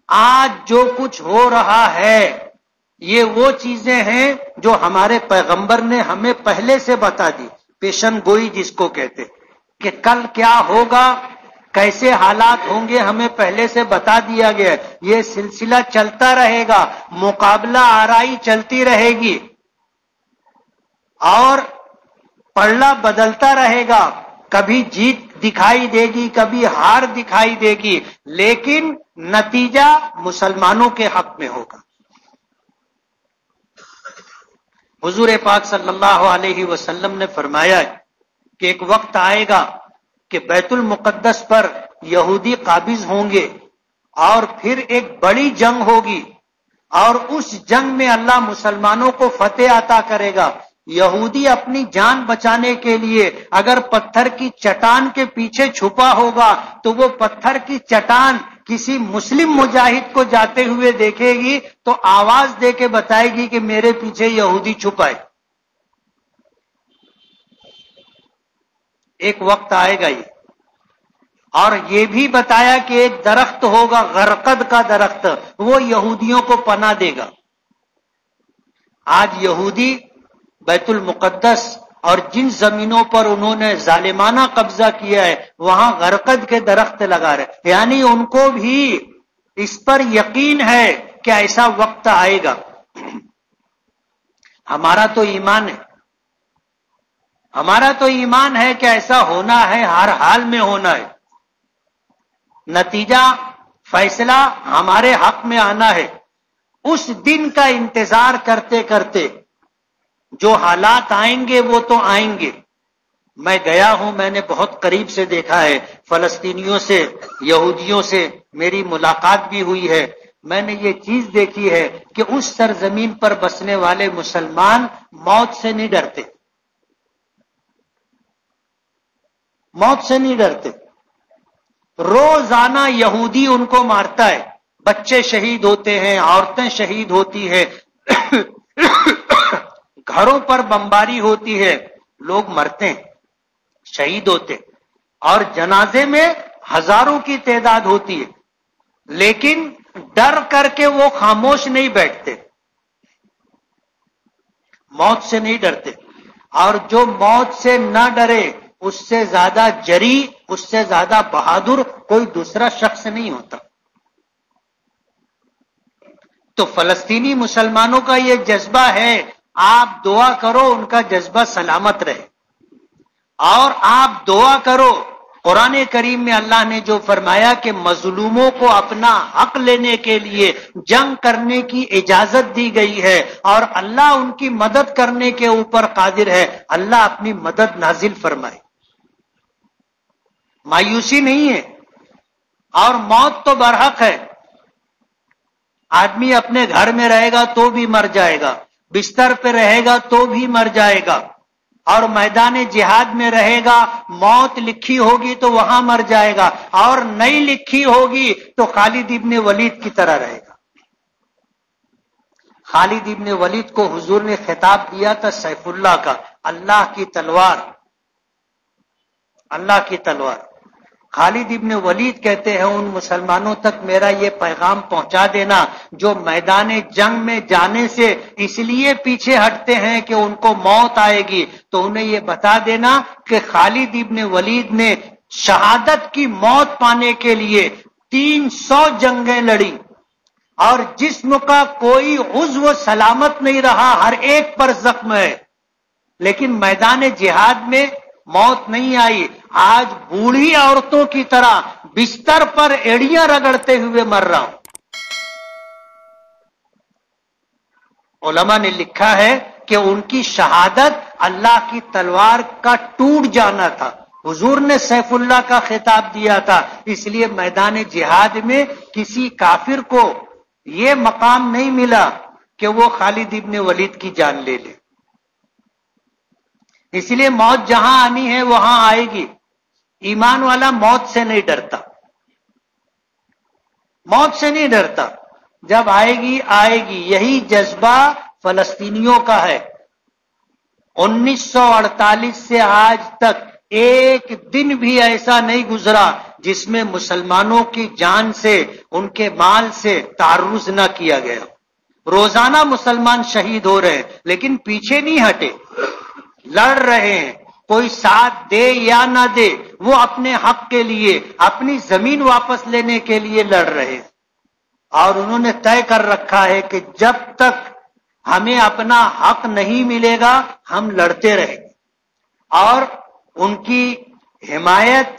آج جو کچھ ہو رہا ہے یہ وہ چیزیں ہیں جو ہمارے پیغمبر نے ہمیں پہلے سے بتا دی، پیشن گوئی جس کو کہتے، کہ کل کیا ہوگا، کیسے حالات ہوں گے، ہمیں پہلے سے بتا دیا گیا۔ یہ سلسلہ چلتا رہے گا، مقابلہ آرائی چلتی رہے گی، اور پلڑا بدلتا رہے گا، کبھی جیت دکھائی دے گی، کبھی ہار دکھائی دے گی، لیکن نتیجہ مسلمانوں کے حق میں ہوگا۔ حضور پاک صلی اللہ علیہ وسلم نے فرمایا کہ ایک وقت آئے گا کہ بیت المقدس پر یہودی قابض ہوں گے، اور پھر ایک بڑی جنگ ہوگی، اور اس جنگ میں اللہ مسلمانوں کو فتح عطا کرے گا۔ یہودی اپنی جان بچانے کے لیے اگر پتھر کی چٹان کے پیچھے چھپا ہوگا تو وہ پتھر کی چٹان کسی مسلم مجاہد کو جاتے ہوئے دیکھے گی تو آواز دے کے بتائے گی کہ میرے پیچھے یہودی چھپائے۔ ایک وقت آئے گا یہ، اور یہ بھی بتایا کہ ایک درخت ہوگا، غرقد کا درخت، وہ یہودیوں کو پناہ دے گا۔ آج یہودی بیت المقدس اور جن زمینوں پر انہوں نے ظالمانہ قبضہ کیا ہے وہاں غرقد کے درخت لگا رہے، یعنی ان کو بھی اس پر یقین ہے کہ ایسا وقت آئے گا۔ ہمارا تو ایمان ہے، ہمارا تو ایمان ہے کہ ایسا ہونا ہے، ہر حال میں ہونا ہے، نتیجہ فیصلہ ہمارے حق میں آنا ہے۔ اس دن کا انتظار کرتے کرتے جو حالات آئیں گے وہ تو آئیں گے۔ میں گیا ہوں، میں نے بہت قریب سے دیکھا ہے، فلسطینیوں سے، یہودیوں سے میری ملاقات بھی ہوئی ہے۔ میں نے یہ چیز دیکھی ہے کہ اس سرزمین پر بسنے والے مسلمان موت سے نہیں ڈرتے، موت سے نہیں ڈرتے۔ روزانہ یہودی ان کو مارتا ہے، بچے شہید ہوتے ہیں، عورتیں شہید ہوتی ہیں، گھروں پر بمباری ہوتی ہے، لوگ مرتے ہیں، شہید ہوتے ہیں، اور جنازے میں ہزاروں کی تعداد ہوتی ہے، لیکن ڈر کر کے وہ خاموش نہیں بیٹھتے، موت سے نہیں ڈرتے۔ اور جو موت سے نہ ڈرے اس سے زیادہ جری، اس سے زیادہ بہادر کوئی دوسرا شخص نہیں ہوتا۔ تو فلسطینی مسلمانوں کا یہ جذبہ ہے، آپ دعا کرو ان کا جذبہ سلامت رہے، اور آپ دعا کرو۔ قرآن کریم میں اللہ نے جو فرمایا کہ مظلوموں کو اپنا حق لینے کے لیے جنگ کرنے کی اجازت دی گئی ہے، اور اللہ ان کی مدد کرنے کے اوپر قادر ہے، اللہ اپنی مدد نازل فرمائے۔ مایوسی نہیں ہے، اور موت تو برحق ہے۔ آدمی اپنے گھر میں رہے گا تو بھی مر جائے گا، بستر پہ رہے گا تو بھی مر جائے گا، اور میدان جہاد میں رہے گا، موت لکھی ہوگی تو وہاں مر جائے گا، اور نہیں لکھی ہوگی تو خالد ابن ولید کی طرح رہے گا۔ خالد ابن ولید کو حضور نے خطاب دیا تھا سیف اللہ کا، اللہ کی تلوار، اللہ کی تلوار۔ خالد ابن ولید کہتے ہیں ان مسلمانوں تک میرا یہ پیغام پہنچا دینا جو میدان جنگ میں جانے سے اس لیے پیچھے ہٹتے ہیں کہ ان کو موت آئے گی، تو انہیں یہ بتا دینا کہ خالد ابن ولید نے شہادت کی موت پانے کے لیے 300 جنگیں لڑی، اور جسم کا کوئی عضو سلامت نہیں رہا، ہر ایک پر زخم ہے، لیکن میدان جہاد میں موت نہیں آئی۔ آج بوڑھی عورتوں کی طرح بستر پر ایڑیاں رگڑتے ہوئے مر رہا ہوں۔ علماء نے لکھا ہے کہ ان کی شہادت اللہ کی تلوار کا ٹوٹ جانا تھا۔ حضور نے سیف اللہ کا خطاب دیا تھا، اس لیے میدان جہاد میں کسی کافر کو یہ مقام نہیں ملا کہ وہ خالد ابن ولید کی جان لے لے۔ اس لیے موت جہاں آنی ہے وہاں آئے گی۔ ایمان والا موت سے نہیں ڈرتا، موت سے نہیں ڈرتا، جب آئے گی آئے گی۔ یہی جذبہ فلسطینیوں کا ہے۔ 1948 سے آج تک ایک دن بھی ایسا نہیں گزرا جس میں مسلمانوں کی جان سے، ان کے مال سے تعرض نہ کیا گیا۔ روزانہ مسلمان شہید ہو رہے ہیں، لیکن پیچھے نہیں ہٹے، لڑ رہے ہیں۔ کوئی ساتھ دے یا نہ دے، وہ اپنے حق کے لیے، اپنی زمین واپس لینے کے لیے لڑ رہے ہیں، اور انہوں نے طے کر رکھا ہے کہ جب تک ہمیں اپنا حق نہیں ملے گا ہم لڑتے رہیں گے، اور ان کی حمایت،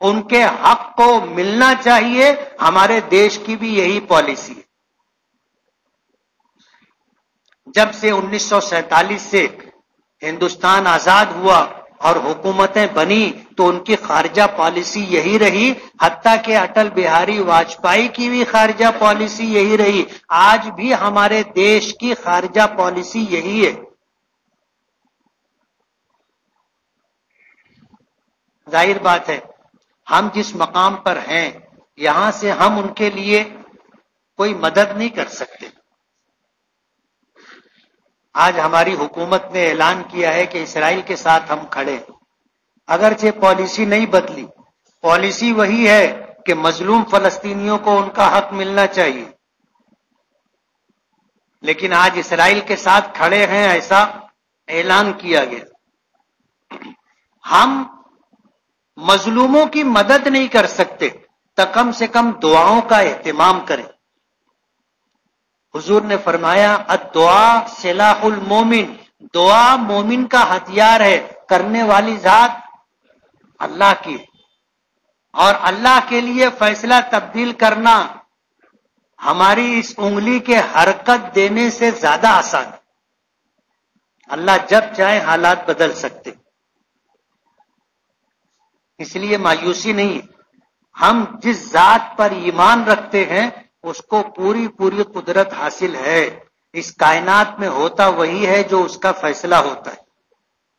ان کے حق کو ملنا چاہیے۔ ہمارے دیش کی بھی یہی پالیسی ہے۔ جب سے 1947 سے ہندوستان آزاد ہوا اور حکومتیں بنی تو ان کی خارجہ پالیسی یہی رہی، حتیٰ کہ اٹل بہاری واجپئی کی بھی خارجہ پالیسی یہی رہی۔ آج بھی ہمارے دیش کی خارجہ پالیسی یہی ہے۔ ظاہر بات ہے، ہم جس مقام پر ہیں یہاں سے ہم ان کے لیے کوئی مدد نہیں کر سکتے۔ آج ہماری حکومت نے اعلان کیا ہے کہ اسرائیل کے ساتھ ہم کھڑے ہیں، اگرچہ پالیسی نہیں بدلی، پالیسی وہی ہے کہ مظلوم فلسطینیوں کو ان کا حق ملنا چاہیے، لیکن آج اسرائیل کے ساتھ کھڑے ہیں ایسا اعلان کیا گیا۔ ہم مظلوموں کی مدد نہیں کر سکتے تو کم سے کم دعاؤں کا اہتمام کریں۔ حضور نے فرمایا الدعاء سلاح المومن، دعا مومن کا ہتھیار ہے، کرنے والی ذات اللہ کی، اور اللہ کے لیے فیصلہ تبدیل کرنا ہماری اس انگلی کے حرکت دینے سے زیادہ آسان ہے۔ اللہ جب چاہے حالات بدل سکتے، اس لیے مایوسی نہیں ہے۔ ہم جس ذات پر ایمان رکھتے ہیں اس کو پوری قدرت حاصل ہے، اس کائنات میں ہوتا وہی ہے جو اس کا فیصلہ ہوتا ہے۔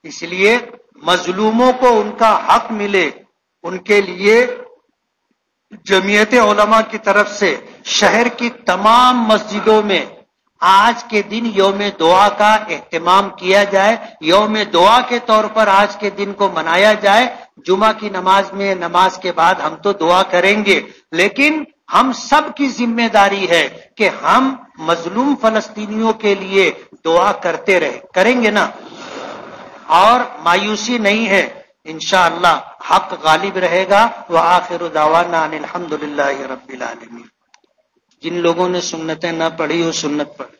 اس لیے مظلوموں کو ان کا حق ملے، ان کے لیے جمعیت علماء کی طرف سے شہر کی تمام مسجدوں میں آج کے دن یوم دعا کا اہتمام کیا جائے، یوم دعا کے طور پر آج کے دن کو منایا جائے۔ جمعہ کی نماز میں، نماز کے بعد ہم تو دعا کریں گے، لیکن ہم سب کی ذمہ داری ہے کہ ہم مظلوم فلسطینیوں کے لیے دعا کرتے رہیں، کریں گے نا؟ اور مایوسی نہیں ہے، انشاءاللہ حق غالب رہے گا۔ وآخر دعوانا ان الحمدللہ رب العالمین۔ جن لوگوں نے سنتیں نہ پڑھی وہ سنت پڑھ